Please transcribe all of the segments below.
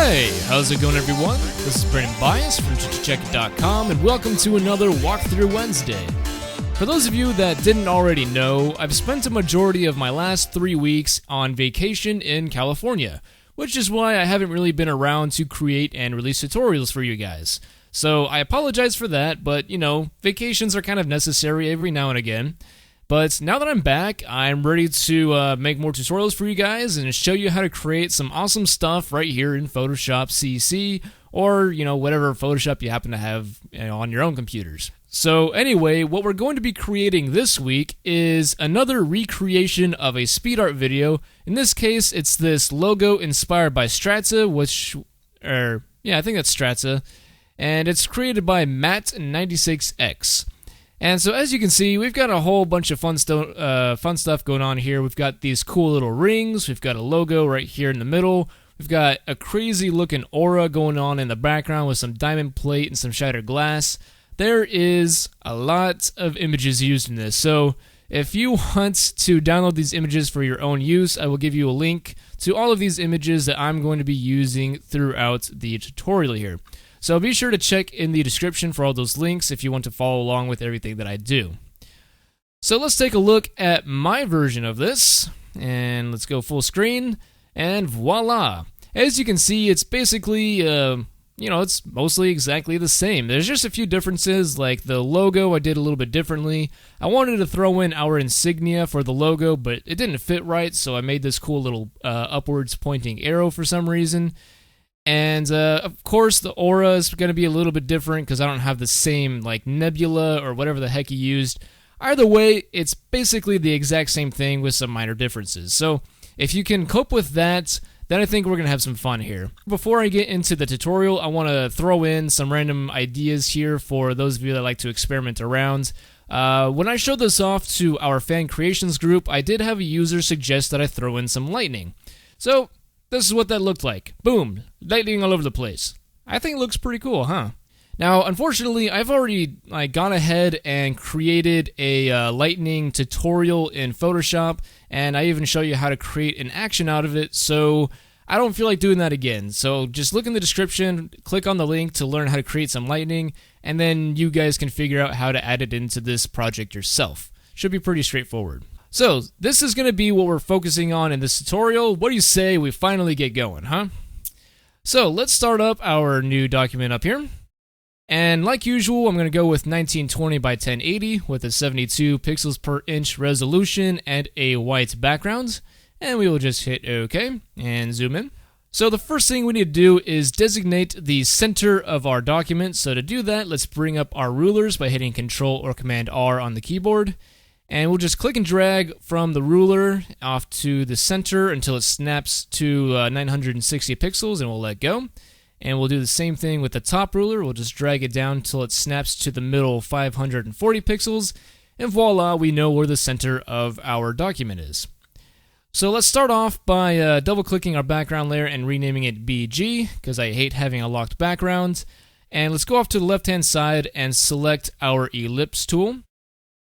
Hey, how's it going everyone? This is Brandon Bias from stock.xchg, and welcome to another Walkthrough Wednesday. For those of you that didn't already know, I've spent a majority of my last 3 weeks on vacation in California, which is why I haven't really been around to create and release tutorials for you guys. So I apologize for that, but you know, vacations are kind of necessary every now and again. But now that I'm back, I'm ready to make more tutorials for you guys and show you how to create some awesome stuff right here in Photoshop CC or, you know, whatever Photoshop you happen to have, you know, on your own computers. So anyway, what we're going to be creating this week is another recreation of a speed art video. In this case, it's this logo inspired by Stratzeh, I think that's Stratzeh, and it's created by Matt96X. And so as you can see, we've got a whole bunch of fun stuff going on here. We've got these cool little rings. We've got a logo right here in the middle. We've got a crazy looking aura going on in the background with some diamond plate and some shattered glass. There is a lot of images used in this. So if you want to download these images for your own use, I will give you a link to all of these images that I'm going to be using throughout the tutorial here. So be sure to check in the description for all those links if you want to follow along with everything that I do. So let's take a look at my version of this, and let's go full screen, and voila! As you can see, it's basically, it's mostly exactly the same. There's just a few differences, like the logo I did a little bit differently. I wanted to throw in our insignia for the logo, but it didn't fit right, so I made this cool little upwards pointing arrow for some reason. And, of course, the aura is going to be a little bit different because I don't have the same, like, Nebula or whatever the heck he used. Either way, it's basically the exact same thing with some minor differences. So, if you can cope with that, then I think we're going to have some fun here. Before I get into the tutorial, I want to throw in some random ideas here for those of you that like to experiment around. When I showed this off to our fan creations group, I did have a user suggest that I throw in some lightning. So, this is what that looked like. Boom. Lightning all over the place. I think it looks pretty cool, huh? Now, unfortunately, I've already gone ahead and created a lightning tutorial in Photoshop, and I even show you how to create an action out of it, so I don't feel like doing that again. So just look in the description, click on the link to learn how to create some lightning, and then you guys can figure out how to add it into this project yourself. Should be pretty straightforward. So, this is going to be what we're focusing on in this tutorial. What do you say we finally get going, huh? So, let's start up our new document up here. And like usual, I'm going to go with 1920 by 1080 with a 72 pixels per inch resolution and a white background. And we will just hit OK and zoom in. So, the first thing we need to do is designate the center of our document. So, to do that, let's bring up our rulers by hitting Ctrl or Command R on the keyboard. And we'll just click and drag from the ruler off to the center until it snaps to 960 pixels, and we'll let go. And we'll do the same thing with the top ruler. We'll just drag it down until it snaps to the middle 540 pixels, and voila, we know where the center of our document is. So let's start off by double-clicking our background layer and renaming it BG, because I hate having a locked background. And let's go off to the left-hand side and select our ellipse tool.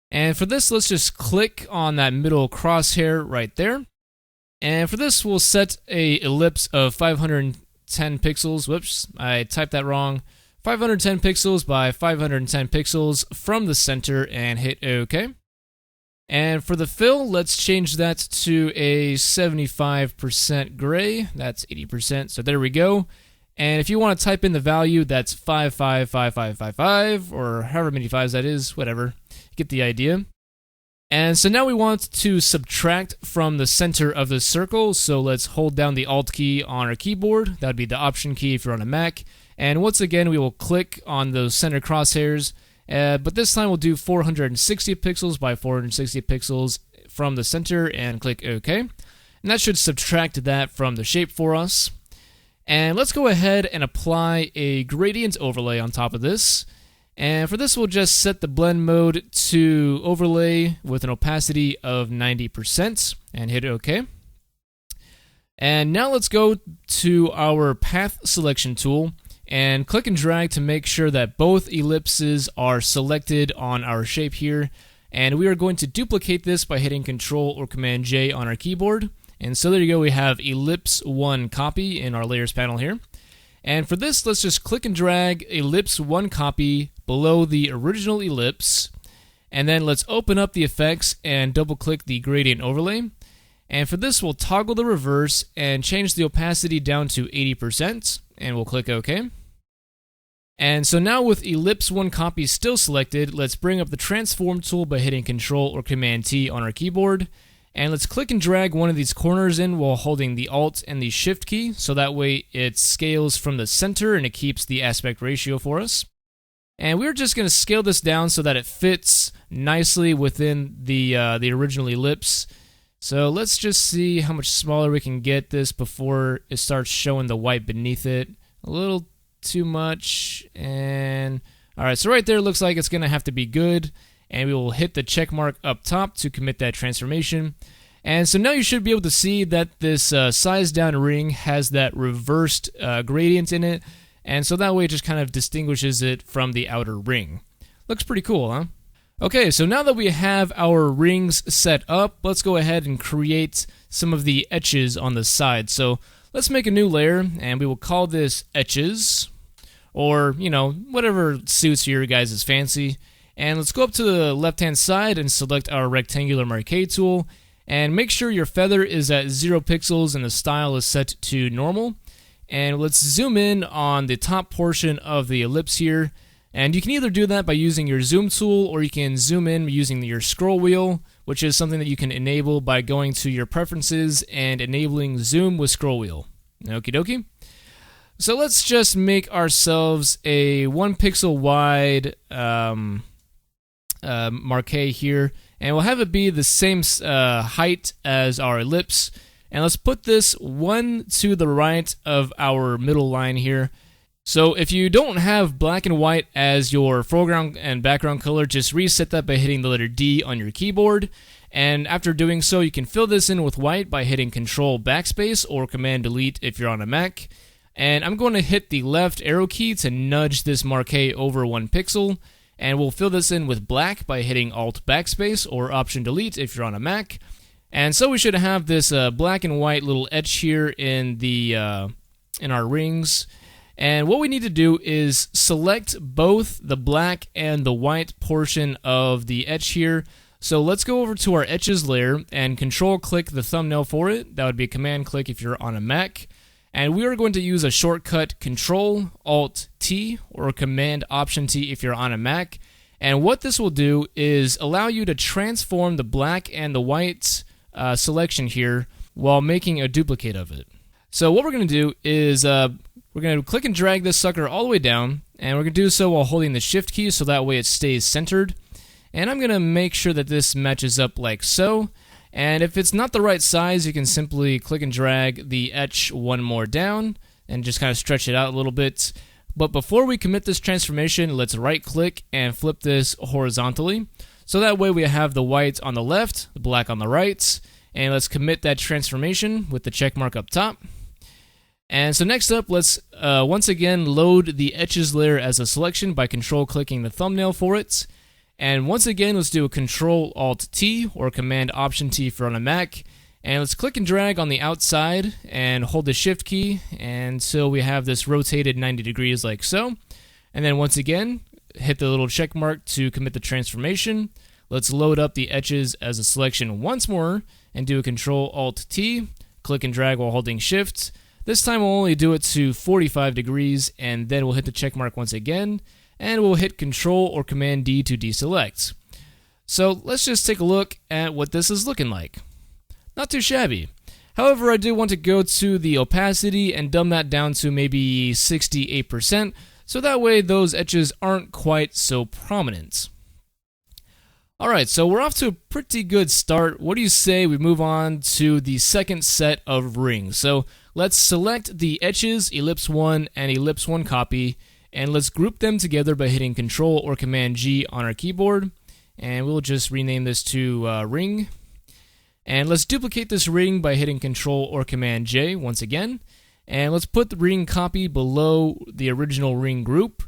And for this, let's just click on that middle crosshair right there. And for this, we'll set a ellipse of 510 pixels. Whoops, I typed that wrong. 510 pixels by 510 pixels from the center and hit OK. And for the fill, let's change that to a 75% gray. That's 80%, so there we go. And if you want to type in the value, that's 555555, or however many fives that is, whatever. Get the idea. And so now we want to subtract from the center of the circle, so let's hold down the Alt key on our keyboard. That would be the Option key if you're on a Mac. And once again, we will click on those center crosshairs, but this time we'll do 460 pixels by 460 pixels from the center and click OK. And that should subtract that from the shape for us. And let's go ahead and apply a gradient overlay on top of this. And for this, we'll just set the blend mode to overlay with an opacity of 90% and hit OK. And now let's go to our path selection tool and click and drag to make sure that both ellipses are selected on our shape here. And we are going to duplicate this by hitting Ctrl or Command J on our keyboard. And so there you go, we have ellipse 1 copy in our layers panel here. And for this, let's just click and drag ellipse 1 copy below the original ellipse. And then let's open up the effects and double click the gradient overlay. And for this, we'll toggle the reverse and change the opacity down to 80%. And we'll click OK. And so now with ellipse 1 copy still selected, let's bring up the transform tool by hitting Ctrl or Command T on our keyboard. And let's click and drag one of these corners in while holding the Alt and the Shift key, so that way it scales from the center and it keeps the aspect ratio for us. And we're just going to scale this down so that it fits nicely within the original ellipse. So let's just see how much smaller we can get this before it starts showing the white beneath it. A little too much, and alright, so right there looks like it's going to have to be good, and we will hit the check mark up top to commit that transformation. And so now you should be able to see that this size down ring has that reversed gradient in it, and so that way it just kind of distinguishes it from the outer ring. Looks pretty cool, huh? Okay, so now that we have our rings set up, let's go ahead and create some of the etches on the side. So let's make a new layer, and we will call this Etches, or, you know, whatever suits your guys' fancy. And let's go up to the left-hand side and select our rectangular Marquee tool, and make sure your feather is at 0 pixels and the style is set to normal. And let's zoom in on the top portion of the ellipse here, and you can either do that by using your zoom tool, or you can zoom in using your scroll wheel, which is something that you can enable by going to your preferences and enabling zoom with scroll wheel. Okie dokie. So let's just make ourselves a 1 pixel wide Marquee here, and we'll have it be the same height as our ellipse. And let's put this 1 to the right of our middle line here. So if you don't have black and white as your foreground and background color, just reset that by hitting the letter D on your keyboard. And after doing so, you can fill this in with white by hitting Control Backspace or Command Delete if you're on a Mac. And I'm going to hit the left arrow key to nudge this Marquee over 1 pixel. And we'll fill this in with black by hitting Alt Backspace or Option Delete if you're on a Mac. And so we should have this black and white little etch here in our rings. And what we need to do is select both the black and the white portion of the etch here. So let's go over to our Etches layer and Control click the thumbnail for it. That would be a Command click if you're on a Mac. And we are going to use a shortcut Control Alt T or Command Option T if you're on a Mac. And what this will do is allow you to transform the black and the white selection here while making a duplicate of it. So what we're going to do is we're going to click and drag this sucker all the way down, and we're going to do so while holding the Shift key so that way it stays centered. And I'm going to make sure that this matches up like so. And if it's not the right size, you can simply click and drag the etch one more down and just kind of stretch it out a little bit. But before we commit this transformation, let's right click and flip this horizontally. So that way we have the white on the left, the black on the right. And let's commit that transformation with the check mark up top. And so next up, let's once again load the Etches layer as a selection by Control clicking the thumbnail for it. And once again, let's do a Control Alt T or Command Option T if you're on a Mac. And let's click and drag on the outside and hold the Shift key until we have this rotated 90 degrees like so. And then once again, hit the little check mark to commit the transformation. Let's load up the Etches as a selection once more and do a Control Alt T, click and drag while holding Shift. This time we'll only do it to 45 degrees, and then we'll hit the check mark once again, and we'll hit Control or Command D to deselect. So let's just take a look at what this is looking like. Not too shabby. However, I do want to go to the opacity and dumb that down to maybe 68%, so that way those etches aren't quite so prominent. Alright, so we're off to a pretty good start. What do you say we move on to the second set of rings? So let's select the Etches, Ellipse 1, and Ellipse 1 copy, and let's group them together by hitting Control or Command G on our keyboard. And we'll just rename this to ring. And let's duplicate this ring by hitting Control or Command J once again. And let's put the ring copy below the original ring group.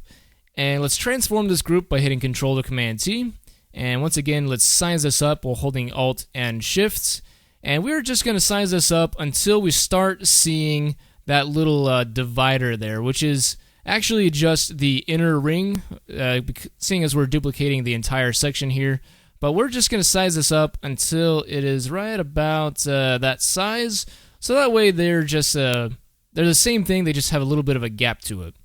And let's transform this group by hitting Control or Command T. And once again, let's size this up while holding Alt and Shift. And we're just going to size this up until we start seeing that little divider there, which is actually just the inner ring, seeing as we're duplicating the entire section here. But we're just going to size this up until it is right about that size, so that way they're the same thing, they just have a little bit of a gap to it.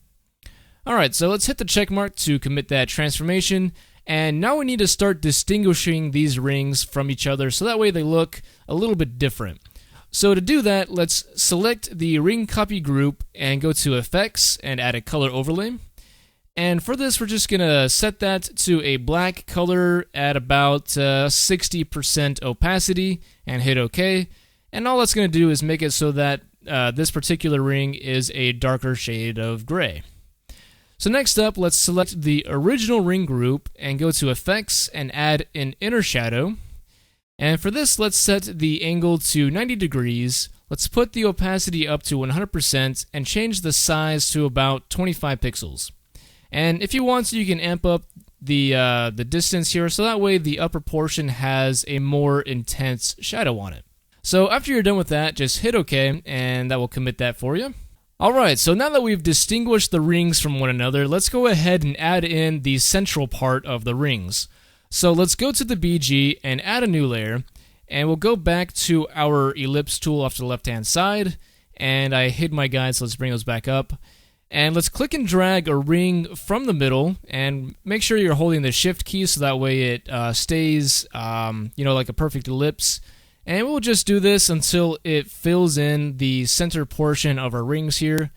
Alright, so let's hit the check mark to commit that transformation, and now we need to start distinguishing these rings from each other so that way they look a little bit different. So to do that, let's select the ring copy group and go to Effects and add a color overlay. And for this, we're just going to set that to a black color at about 60% opacity and hit OK. And all that's going to do is make it so that this particular ring is a darker shade of gray. So next up, let's select the original ring group and go to Effects and add an inner shadow. And for this, let's set the angle to 90 degrees. Let's put the opacity up to 100% and change the size to about 25 pixels. And if you want to, you can amp up the distance here, so that way the upper portion has a more intense shadow on it. So after you're done with that, just hit OK, and that will commit that for you. Alright, so now that we've distinguished the rings from one another, let's go ahead and add in the central part of the rings. So let's go to the BG and add a new layer, and we'll go back to our ellipse tool off to the left hand side, and I hid my guide, so let's bring those back up. And let's click and drag a ring from the middle, and make sure you're holding the shift key so that way it stays like a perfect ellipse. And we'll just do this until it fills in the center portion of our rings here.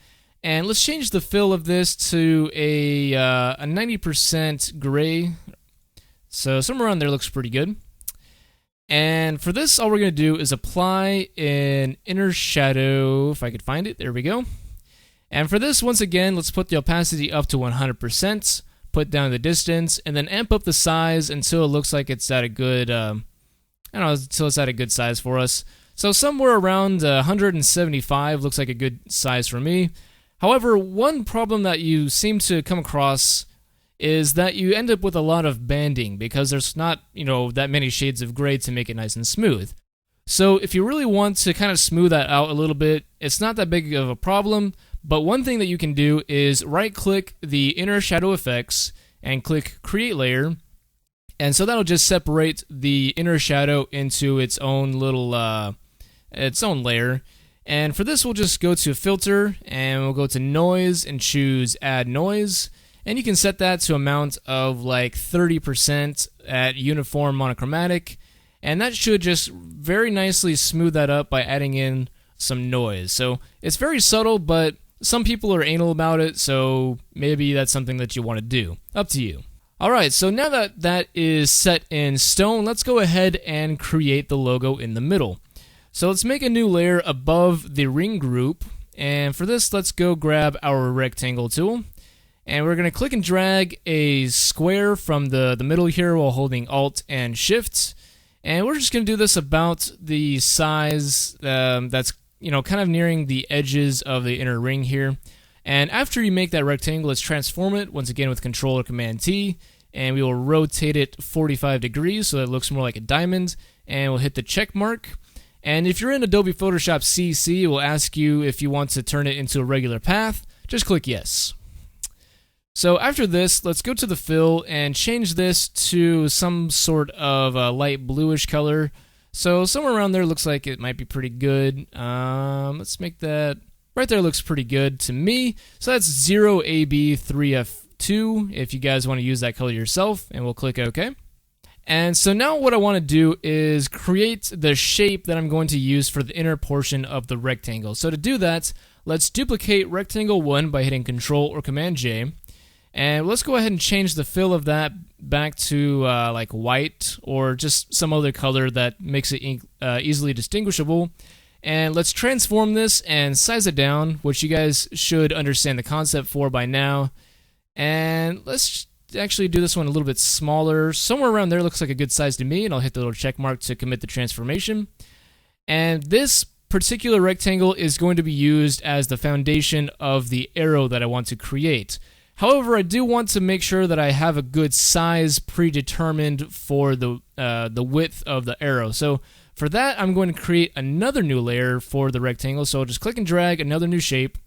And let's change the fill of this to a 90% gray. So somewhere around there looks pretty good. And for this, all we're going to do is apply an inner shadow, if I could find it. There we go. And for this, once again, let's put the opacity up to 100%, put down the distance, and then amp up the size until it looks like it's at a good... until it's at a good size for us. So somewhere around 175 looks like a good size for me. However, one problem that you seem to come across is that you end up with a lot of banding because there's not, that many shades of gray to make it nice and smooth. So if you really want to kind of smooth that out a little bit, it's not that big of a problem, but one thing that you can do is right-click the inner shadow effects and click Create Layer. And so that'll just separate the inner shadow into its own little, its own layer. And for this, we'll just go to Filter, and we'll go to Noise and choose Add Noise. And you can set that to amount of like 30% at Uniform Monochromatic. And that should just very nicely smooth that up by adding in some noise. So it's very subtle, but some people are anal about it, so maybe that's something that you want to do. Up to you. Alright, so now that that is set in stone, let's go ahead and create the logo in the middle. So let's make a new layer above the ring group, and for this, let's go grab our rectangle tool, and we're going to click and drag a square from the middle here while holding Alt and Shift, and we're just going to do this about the size that's kind of nearing the edges of the inner ring here. And after you make that rectangle, let's transform it, once again with Control or Command-T, and we will rotate it 45 degrees so that it looks more like a diamond, and we'll hit the check mark. And if you're in Adobe Photoshop CC, it will ask you if you want to turn it into a regular path. Just click Yes. So after this, let's go to the fill and change this to some sort of a light bluish color. So somewhere around there looks like it might be pretty good. Let's make that... Right there looks pretty good to me. So that's 0AB3F2 if you guys want to use that color yourself, and we'll click OK. And so now what I want to do is create the shape that I'm going to use for the inner portion of the rectangle. So to do that, let's duplicate rectangle 1 by hitting Control or Command J. And let's go ahead and change the fill of that back to like white or just some other color that makes it easily distinguishable. And let's transform this and size it down, which you guys should understand the concept for by now. And let's actually do this one a little bit smaller. Somewhere around there looks like a good size to me, and I'll hit the little check mark to commit the transformation. And this particular rectangle is going to be used as the foundation of the arrow that I want to create. However, I do want to make sure that I have a good size predetermined for the width of the arrow. So For that, I'm going to create another new layer for the rectangle. So I'll just click and drag another new shape.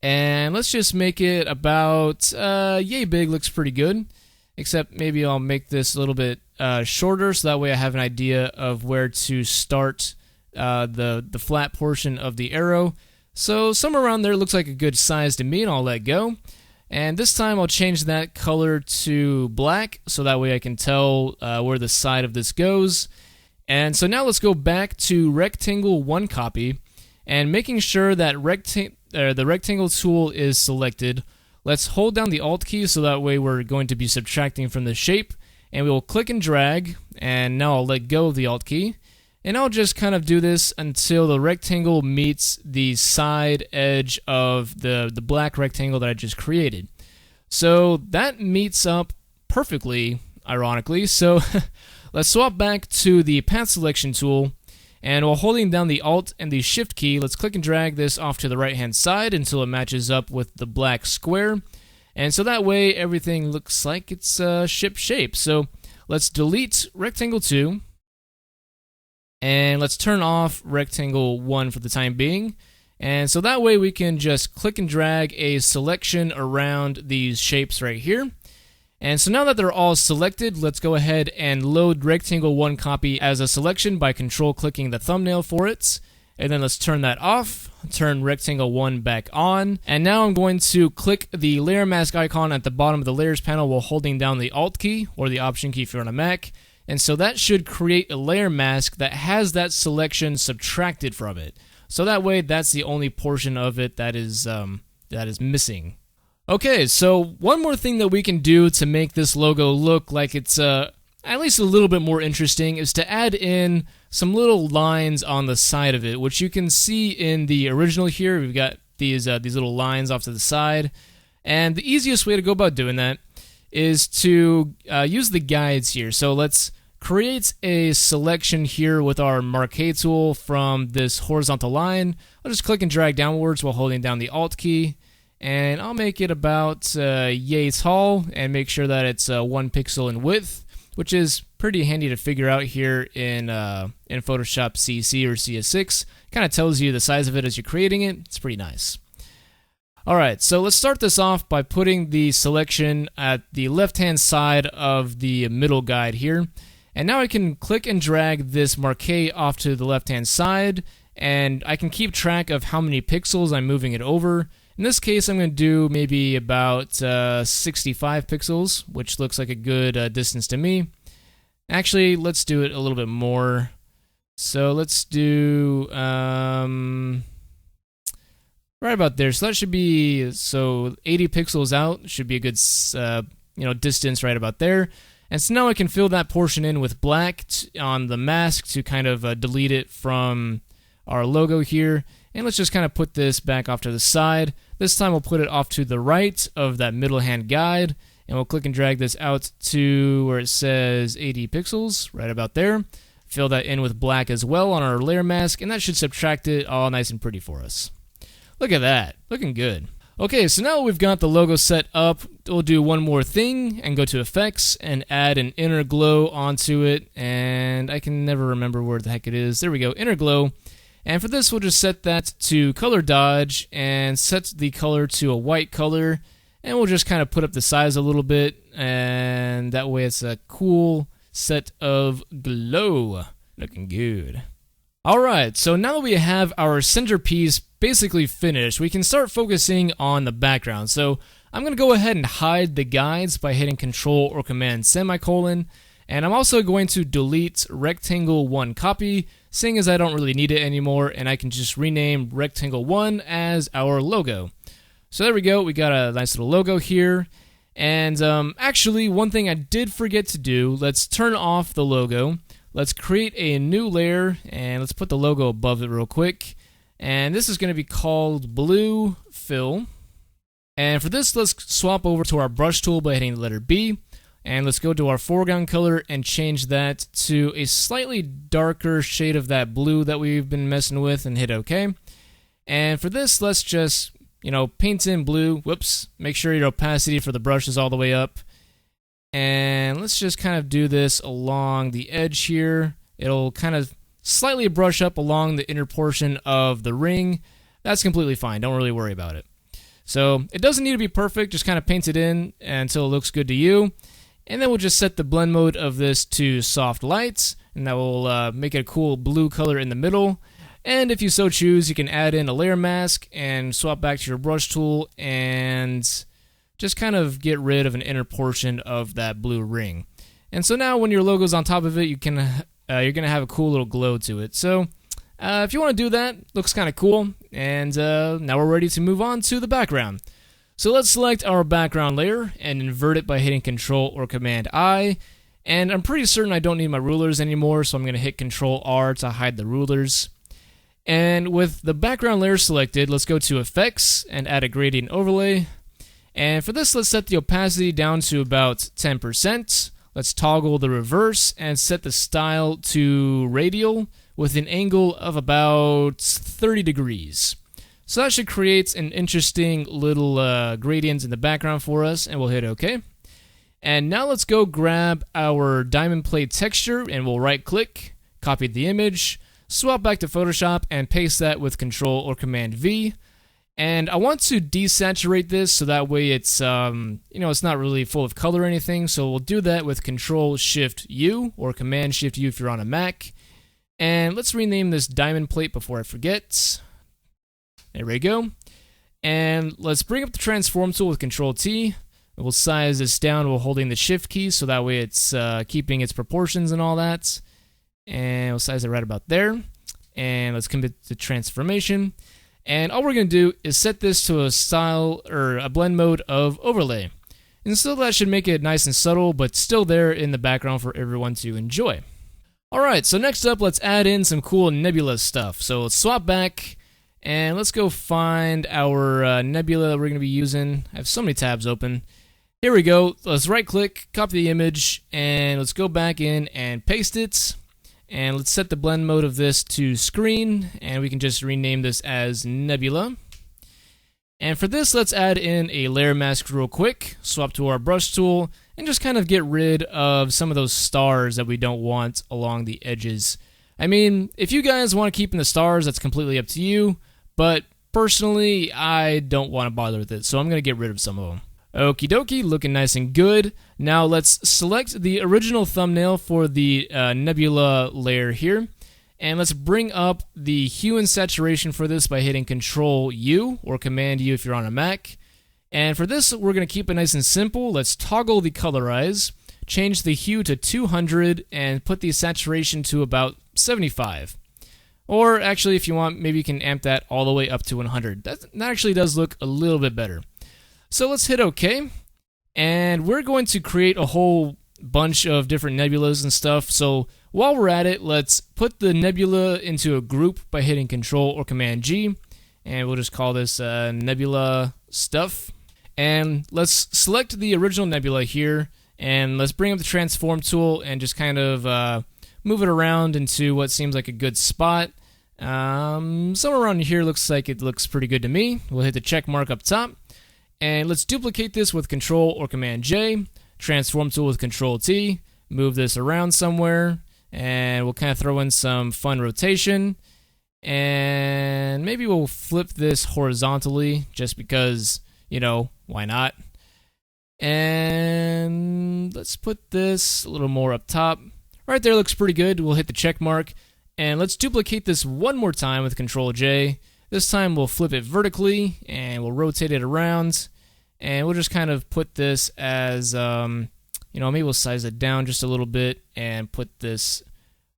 And let's just make it about yay big. Looks pretty good. Except maybe I'll make this a little bit shorter, so that way I have an idea of where to start the flat portion of the arrow. So somewhere around there looks like a good size to me, and I'll let go. And this time I'll change that color to black, so that way I can tell where the side of this goes. And so now let's go back to rectangle 1 copy, and making sure that the rectangle tool is selected. Let's hold down the Alt key, so that way we're going to be subtracting from the shape, and we will click and drag, and now I'll let go of the Alt key, and I'll just kind of do this until the rectangle meets the side edge of the black rectangle that I just created. So that meets up perfectly, ironically. So let's swap back to the path selection tool, and while holding down the Alt and the Shift key, let's click and drag this off to the right hand side until it matches up with the black square. And so that way everything looks like it's ship shape. So let's delete rectangle 2, and let's turn off rectangle 1 for the time being. And so that way we can just click and drag a selection around these shapes right here. And so now that they're all selected, let's go ahead and load rectangle 1 copy as a selection by control clicking the thumbnail for it. And then let's turn that off, turn rectangle 1 back on. And now I'm going to click the layer mask icon at the bottom of the layers panel while holding down the Alt key or the Option key if you're on a Mac. And so that should create a layer mask that has that selection subtracted from it. So that way that's the only portion of it that is missing. Okay, so one more thing that we can do to make this logo look like it's at least a little bit more interesting is to add in some little lines on the side of it, which you can see in the original here. We've got these little lines off to the side, and the easiest way to go about doing that is to use the guides here. So let's create a selection here with our Marquee tool from this horizontal line. I'll just click and drag downwards while holding down the Alt key. And I'll make it about yay tall and make sure that it's 1 pixel in width, which is pretty handy to figure out here in Photoshop CC or CS6. Kind of tells you the size of it as you're creating it. It's pretty nice. Alright, so let's start this off by putting the selection at the left-hand side of the middle guide here. And now I can click and drag this Marquee off to the left-hand side, and I can keep track of how many pixels I'm moving it over. In this case, I'm going to do maybe about 65 pixels, which looks like a good distance to me. Actually, let's do it a little bit more. So let's do right about there. So that should be 80 pixels out. Should be a good distance right about there. And so now I can fill that portion in with black on the mask to kind of delete it from our logo here. And let's just kind of put this back off to the side. This time we'll put it off to the right of that middle hand guide, and we'll click and drag this out to where it says 80 pixels, right about there. Fill that in with black as well on our layer mask, and that should subtract it all nice and pretty for us. Look at that, looking good. Okay, so now we've got the logo set up, we'll do one more thing and go to effects and add an inner glow onto it, and I can never remember where the heck it is. There we go, inner glow. And for this, we'll just set that to color dodge and set the color to a white color. And we'll just kind of put up the size a little bit. And that way it's a cool set of glow. Looking good. Alright, so now that we have our centerpiece basically finished, we can start focusing on the background. So I'm going to go ahead and hide the guides by hitting Control or Command semicolon. And I'm also going to delete rectangle 1 copy, seeing as I don't really need it anymore, and I can just rename rectangle 1 as our logo. So there we go, we got a nice little logo here. And actually, one thing I did forget to do, let's turn off the logo. Let's create a new layer, and let's put the logo above it real quick. And this is going to be called Blue Fill. And for this, let's swap over to our brush tool by hitting the letter B. And let's go to our foreground color and change that to a slightly darker shade of that blue that we've been messing with and hit OK. And for this, let's just, paint in blue. Whoops. Make sure your opacity for the brush is all the way up. And let's just kind of do this along the edge here. it'll kind of slightly brush up along the inner portion of the ring. That's completely fine. Don't really worry about it. So it doesn't need to be perfect. Just kind of paint it in until it looks good to you. And then we'll just set the blend mode of this to soft lights, and that will make it a cool blue color in the middle. And if you so choose, you can add in a layer mask and swap back to your brush tool and just kind of get rid of an inner portion of that blue ring. And so now when your logo's on top of it, you're going to have a cool little glow to it. So if you want to do that, looks kind of cool. And now we're ready to move on to the background. So let's select our background layer and invert it by hitting Control or Command I. And I'm pretty certain I don't need my rulers anymore, so I'm going to hit Control R to hide the rulers. And with the background layer selected, let's go to Effects and add a gradient overlay. And for this, let's set the opacity down to about 10%. Let's toggle the reverse and set the style to radial with an angle of about 30 degrees. So that should create an interesting little gradient in the background for us, and we'll hit OK. And now let's go grab our Diamondplate Texture, and we'll right-click, copy the image, swap back to Photoshop, and paste that with Control or Command V. And I want to desaturate this so that way it's it's not really full of color or anything. So we'll do that with Control Shift U or Command Shift U if you're on a Mac. And let's rename this Diamondplate before I forget. There we go. And let's bring up the transform tool with Control T. We'll size this down while holding the Shift key so that way it's keeping its proportions and all that. And we'll size it right about there. And let's commit to transformation. And all we're going to do is set this to a style or a blend mode of overlay. And so that should make it nice and subtle, but still there in the background for everyone to enjoy. Alright, so next up, let's add in some cool Nebula stuff. So let's swap back, and let's go find our Nebula that we're going to be using. I have so many tabs open. Here we go. Let's right-click, copy the image, and let's go back in and paste it. And let's set the blend mode of this to screen, and we can just rename this as Nebula. And for this, let's add in a layer mask real quick, swap to our brush tool, and just kind of get rid of some of those stars that we don't want along the edges. I mean, if you guys want to keep in the stars, that's completely up to you, but personally, I don't want to bother with it, so I'm going to get rid of some of them. Okie dokie, looking nice and good. Now let's select the original thumbnail for the Nebula layer here. And let's bring up the hue and saturation for this by hitting Control U or Command U if you're on a Mac. And for this, we're going to keep it nice and simple. Let's toggle the colorize, change the hue to 200, and put the saturation to about 75. Or actually, if you want, maybe you can amp that all the way up to 100. That actually does look a little bit better. So let's hit OK, and we're going to create a whole bunch of different nebulas and stuff. So while we're at it, let's put the nebula into a group by hitting Control or Command G, and we'll just call this Nebula Stuff. And let's select the original nebula here, and let's bring up the transform tool and just kind of move it around into what seems like a good spot. Somewhere around here looks like it looks pretty good to me. We'll hit the check mark up top. And let's duplicate this with Control or Command J, transform tool with Control T, move this around somewhere, and we'll kind of throw in some fun rotation. And maybe we'll flip this horizontally just because, why not? And let's put this a little more up top. Right there looks pretty good. We'll hit the check mark. And let's duplicate this one more time with Control J. This time we'll flip it vertically and we'll rotate it around, and we'll just kind of put this as, maybe we'll size it down just a little bit and put this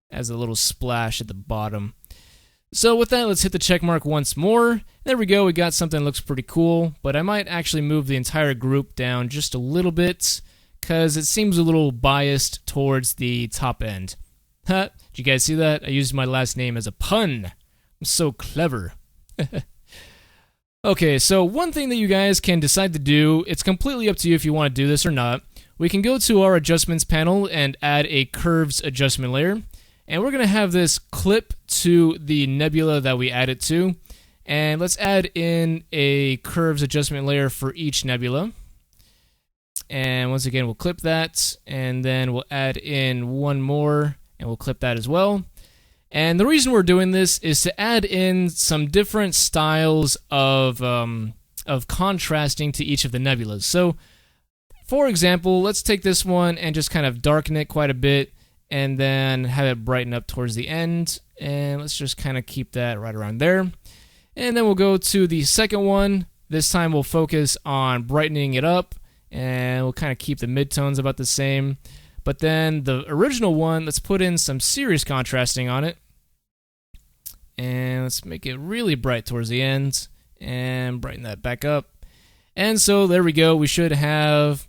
as a little splash at the bottom. So with that, let's hit the check mark once more. There we go, we got something that looks pretty cool, but I might actually move the entire group down just a little bit because it seems a little biased towards the top end. Did you guys see that? I used my last name as a pun. I'm so clever. Okay, so one thing that you guys can decide to do, it's completely up to you if you want to do this or not. We can go to our adjustments panel and add a curves adjustment layer, and we're going to have this clip to the nebula that we added to, and let's add in a curves adjustment layer for each nebula. And once again, we'll clip that, and then we'll add in one more, and we'll clip that as well. And the reason we're doing this is to add in some different styles of contrasting to each of the nebulas. So, for example, let's take this one and just kind of darken it quite a bit, and then have it brighten up towards the end. And let's just kind of keep that right around there. And then we'll go to the second one. This time we'll focus on brightening it up, and we'll kind of keep the midtones about the same. But then the original one, let's put in some serious contrasting on it. And let's make it really bright towards the end, and brighten that back up. And so there we go. We should have,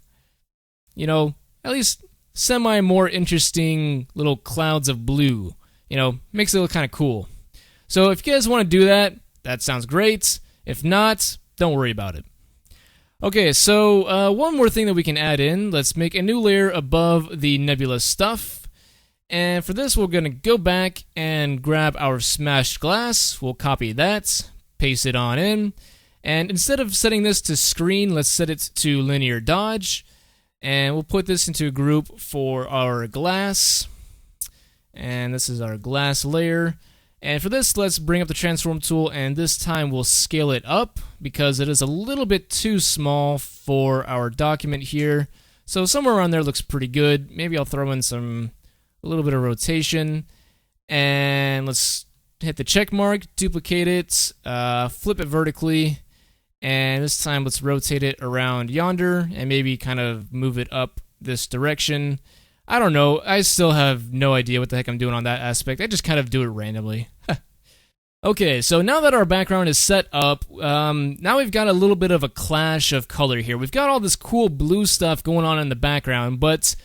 you know, at least semi more interesting little clouds of blue. You know, makes it look kind of cool. So if you guys want to do that, that sounds great. If not, don't worry about it. Okay, so one more thing that we can add in. Let's make a new layer above the nebula stuff. And for this, we're going to go back and grab our smashed glass. We'll copy that, paste it on in. And instead of setting this to screen, let's set it to linear dodge. And we'll put this into a group for our glass. And this is our glass layer. And for this, let's bring up the transform tool, and this time we'll scale it up because it is a little bit too small for our document here. So somewhere around there looks pretty good. Maybe I'll throw in a little bit of rotation. And let's hit the check mark, duplicate it, flip it vertically. And this time let's rotate it around yonder and maybe kind of move it up this direction. I don't know. I still have no idea what the heck I'm doing on that aspect. I just kind of do it randomly. Okay, so now that our background is set up, now we've got a little bit of a clash of color here. We've got all this cool blue stuff going on in the background, but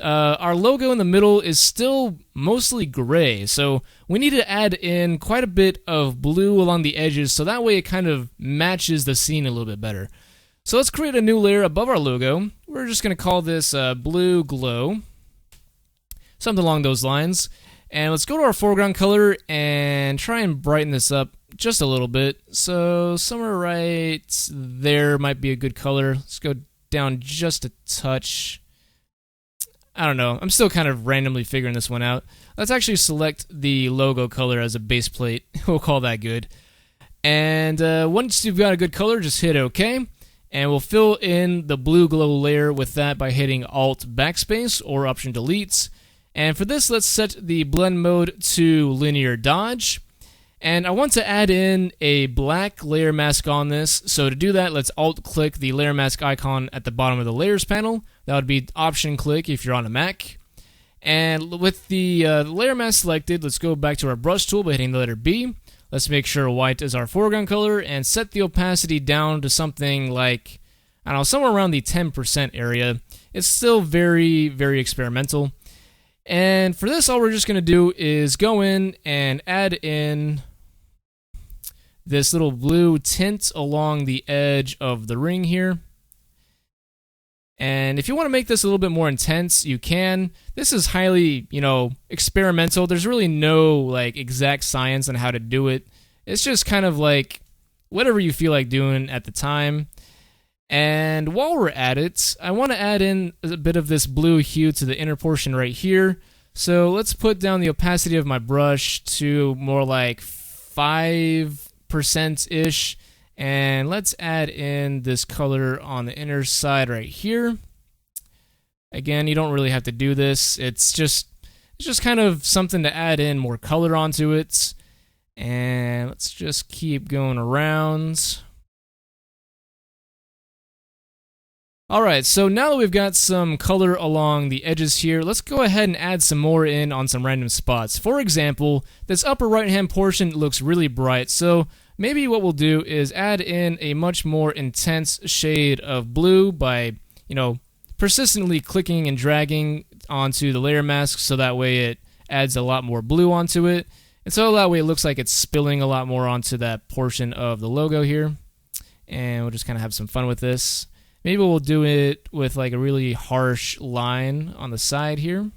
our logo in the middle is still mostly gray, so we need to add in quite a bit of blue along the edges so that way it kind of matches the scene a little bit better. So let's create a new layer above our logo. We're just going to call this Blue Glow, something along those lines. And let's go to our foreground color and try and brighten this up just a little bit. So somewhere right there might be a good color. Let's go down just a touch. I don't know. I'm still kind of randomly figuring this one out. Let's actually select the logo color as a base plate. We'll call that good. And once you've got a good color, just hit OK. And we'll fill in the blue glow layer with that by hitting Alt Backspace or Option Delete. And for this, let's set the blend mode to linear dodge. And I want to add in a black layer mask on this. So to do that, let's alt-click the layer mask icon at the bottom of the layers panel. That would be option-click if you're on a Mac. And with the layer mask selected, let's go back to our brush tool by hitting the letter B. Let's make sure white is our foreground color and set the opacity down to something like, I don't know, somewhere around the 10% area. It's still very, very experimental. And for this, all we're just going to do is go in and add in this little blue tint along the edge of the ring here. And if you want to make this a little bit more intense, you can. This is highly, experimental. There's really no, exact science on how to do it. It's just kind of like whatever you feel like doing at the time. And while we're at it, I want to add in a bit of this blue hue to the inner portion right here. So let's put down the opacity of my brush to more like 5%-ish. And let's add in this color on the inner side right here. Again, you don't really have to do this. It's just kind of something to add in more color onto it. And let's just keep going around. Alright, so now that we've got some color along the edges here, let's go ahead and add some more in on some random spots. For example, this upper right-hand portion looks really bright, so maybe what we'll do is add in a much more intense shade of blue by, persistently clicking and dragging onto the layer mask so that way it adds a lot more blue onto it. And so that way it looks like it's spilling a lot more onto that portion of the logo here. And we'll just kind of have some fun with this. Maybe we'll do it with like a really harsh line on the side here.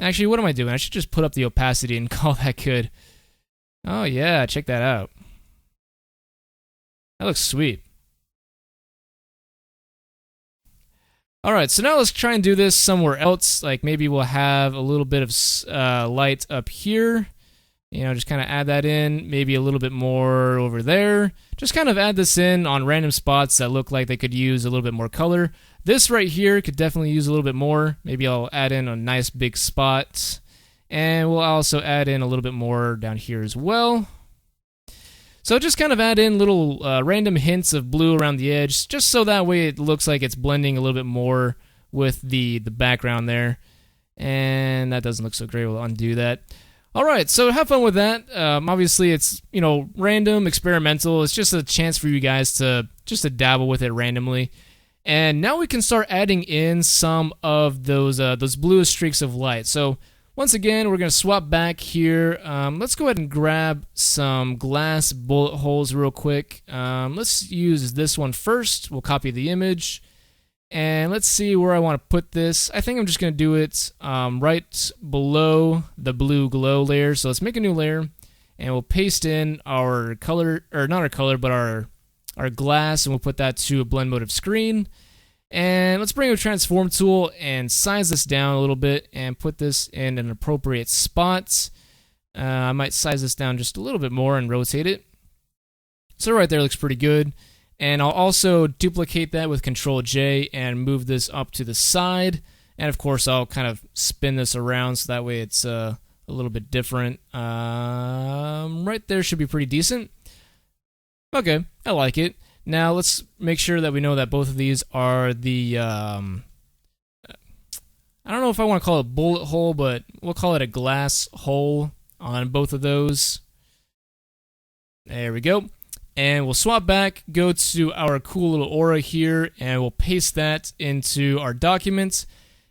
Actually, what am I doing? I should just put up the opacity and call that good. Oh yeah, check that out. That looks sweet. Alright, so now let's try and do this somewhere else. Like maybe we'll have a little bit of light up here. You know, just kind of add that in. Maybe a little bit more over there. Just kind of add this in on random spots that look like they could use a little bit more color. This right here could definitely use a little bit more. Maybe I'll add in a nice big spot. And we'll also add in a little bit more down here as well. So just kind of add in little random hints of blue around the edge, just so that way it looks like it's blending a little bit more with the background there. And that doesn't look so great. We'll undo that. Alright, so have fun with that. Obviously it's, you know, random, experimental. It's just a chance for you guys to dabble with it randomly. And now we can start adding in some of those bluest streaks of light. So once again, we're going to swap back here. Let's go ahead and grab some glass bullet holes real quick. Let's use this one first. We'll copy the image. And let's see where I want to put this. I think I'm just going to do it right below the blue glow layer. So let's make a new layer. And we'll paste in our color, or not our color, but our glass. And we'll put that to a blend mode of screen. And let's bring a transform tool and size this down a little bit and put this in an appropriate spot. I might size this down just a little bit more and rotate it. So right there looks pretty good. And I'll also duplicate that with Control J and move this up to the side. And of course I'll kind of spin this around so that way it's a little bit different. Right there should be pretty decent. Okay, I like it. Now let's make sure that we know that both of these are the, I don't know if I want to call it bullet hole, but we'll call it a glass hole on both of those. There we go. And we'll swap back, go to our cool little aura here, and we'll paste that into our document.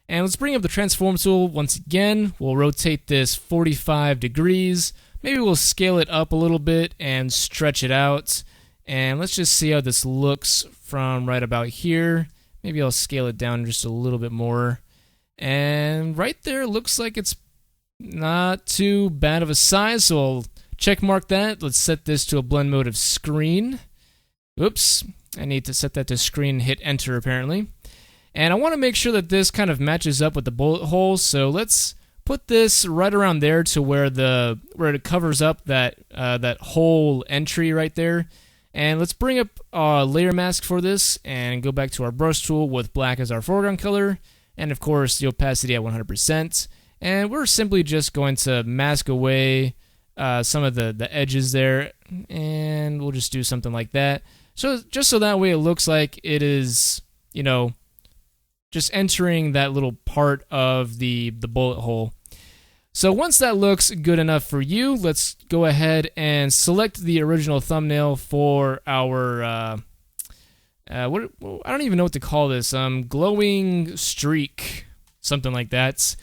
And let's bring up the transform tool once again. We'll rotate this 45 degrees. Maybe we'll scale it up a little bit and stretch it out. And let's just see how this looks from right about here. Maybe I'll scale it down just a little bit more. And right there looks like it's not too bad of a size, so I'll check mark that. Let's set this to a blend mode of screen. Oops, I need to set that to screen and hit enter apparently. And I want to make sure that this kind of matches up with the bullet hole, so let's put this right around there to where it covers up that whole entry right there. And let's bring up a layer mask for this and go back to our brush tool with black as our foreground color. And of course, the opacity at 100%. And we're simply just going to mask away some of the edges there. And we'll just do something like that. So just so that way it looks like it is, you know, just entering that little part of the bullet hole. So once that looks good enough for you, let's go ahead and select the original thumbnail for our, I don't even know what to call this, glowing streak, something like that.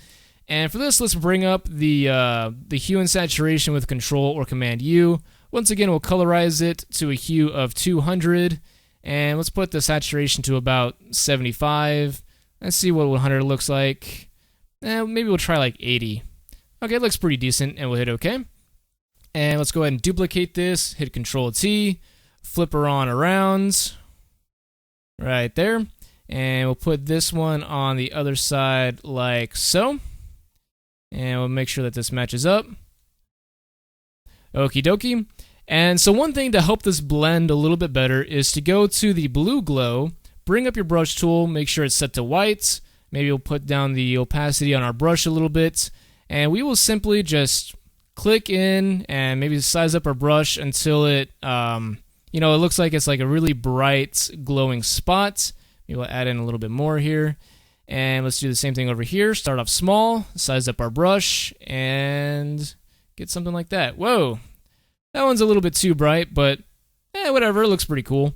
And for this, let's bring up the hue and saturation with Control or Command U. Once again, we'll colorize it to a hue of 200, and let's put the saturation to about 75. Let's see what 100 looks like. Maybe we'll try like 80. Okay, it looks pretty decent, and we'll hit OK. And let's go ahead and duplicate this, hit Control T, flip her on around, right there. And we'll put this one on the other side like so. And we'll make sure that this matches up. Okie dokie. And so one thing to help this blend a little bit better is to go to the blue glow, bring up your brush tool, make sure it's set to white. Maybe we'll put down the opacity on our brush a little bit. And we will simply just click in and maybe size up our brush until it, it looks like it's like a really bright glowing spot. Maybe we'll add in a little bit more here. And let's do the same thing over here. Start off small, size up our brush, and get something like that. Whoa, that one's a little bit too bright, but whatever, it looks pretty cool.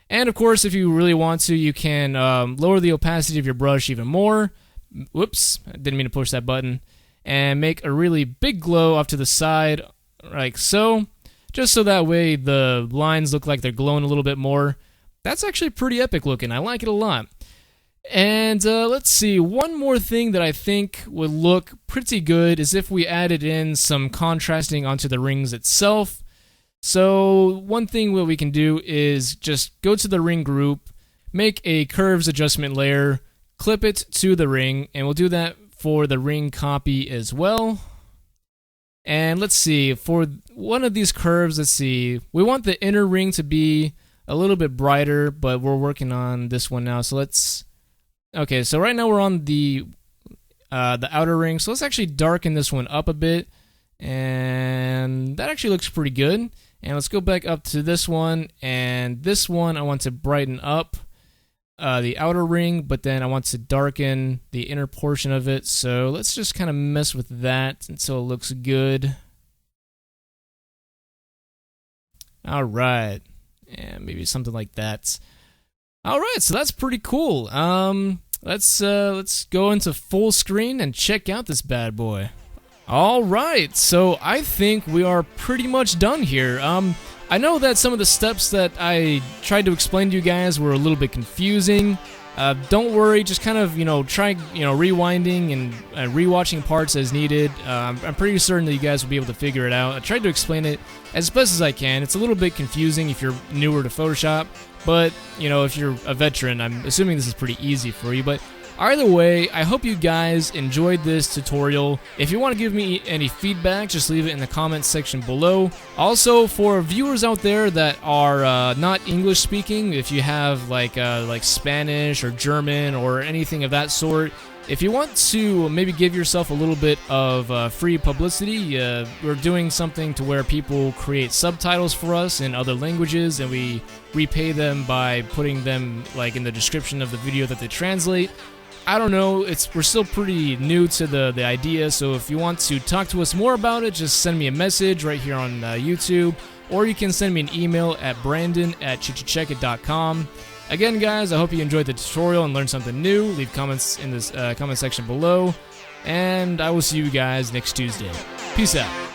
And of course, if you really want to, you can lower the opacity of your brush even more. Whoops, I didn't mean to push that button. And make a really big glow off to the side, like so. Just so that way the lines look like they're glowing a little bit more. That's actually pretty epic looking. I like it a lot. And let's see, one more thing that I think would look pretty good is if we added in some contrasting onto the rings itself. So one thing what we can do is just go to the ring group, make a curves adjustment layer, clip it to the ring, and we'll do that for the ring copy as well. And let's see, for one of these curves, let's see, we want the inner ring to be a little bit brighter, but we're working on this one now. So let's, okay, so right now we're on the outer ring, so let's actually darken this one up a bit, and that actually looks pretty good. And let's go back up to this one, and this one I want to brighten up the outer ring, but then I want to darken the inner portion of it. So let's just kind of mess with that until it looks good. All right, and maybe something like that. All right, so that's pretty cool. Let's go into full screen and check out this bad boy. All right, so I think we are pretty much done here. I know that some of the steps that I tried to explain to you guys were a little bit confusing. Don't worry, just kind of, try, rewinding and rewatching parts as needed. I'm pretty certain that you guys will be able to figure it out. I tried to explain it as best as I can. It's a little bit confusing if you're newer to Photoshop, but, if you're a veteran, I'm assuming this is pretty easy for you. But either way, I hope you guys enjoyed this tutorial. If you want to give me any feedback, just leave it in the comments section below. Also, for viewers out there that are not English speaking, if you have like Spanish or German or anything of that sort, if you want to maybe give yourself a little bit of free publicity, we're doing something to where people create subtitles for us in other languages, and we repay them by putting them like in the description of the video that they translate. I don't know, we're still pretty new to the idea, so if you want to talk to us more about it, just send me a message right here on YouTube, or you can send me an email at brandon@chickacheckit.com. Again, guys, I hope you enjoyed the tutorial and learned something new. Leave comments in this comment section below, and I will see you guys next Tuesday. Peace out.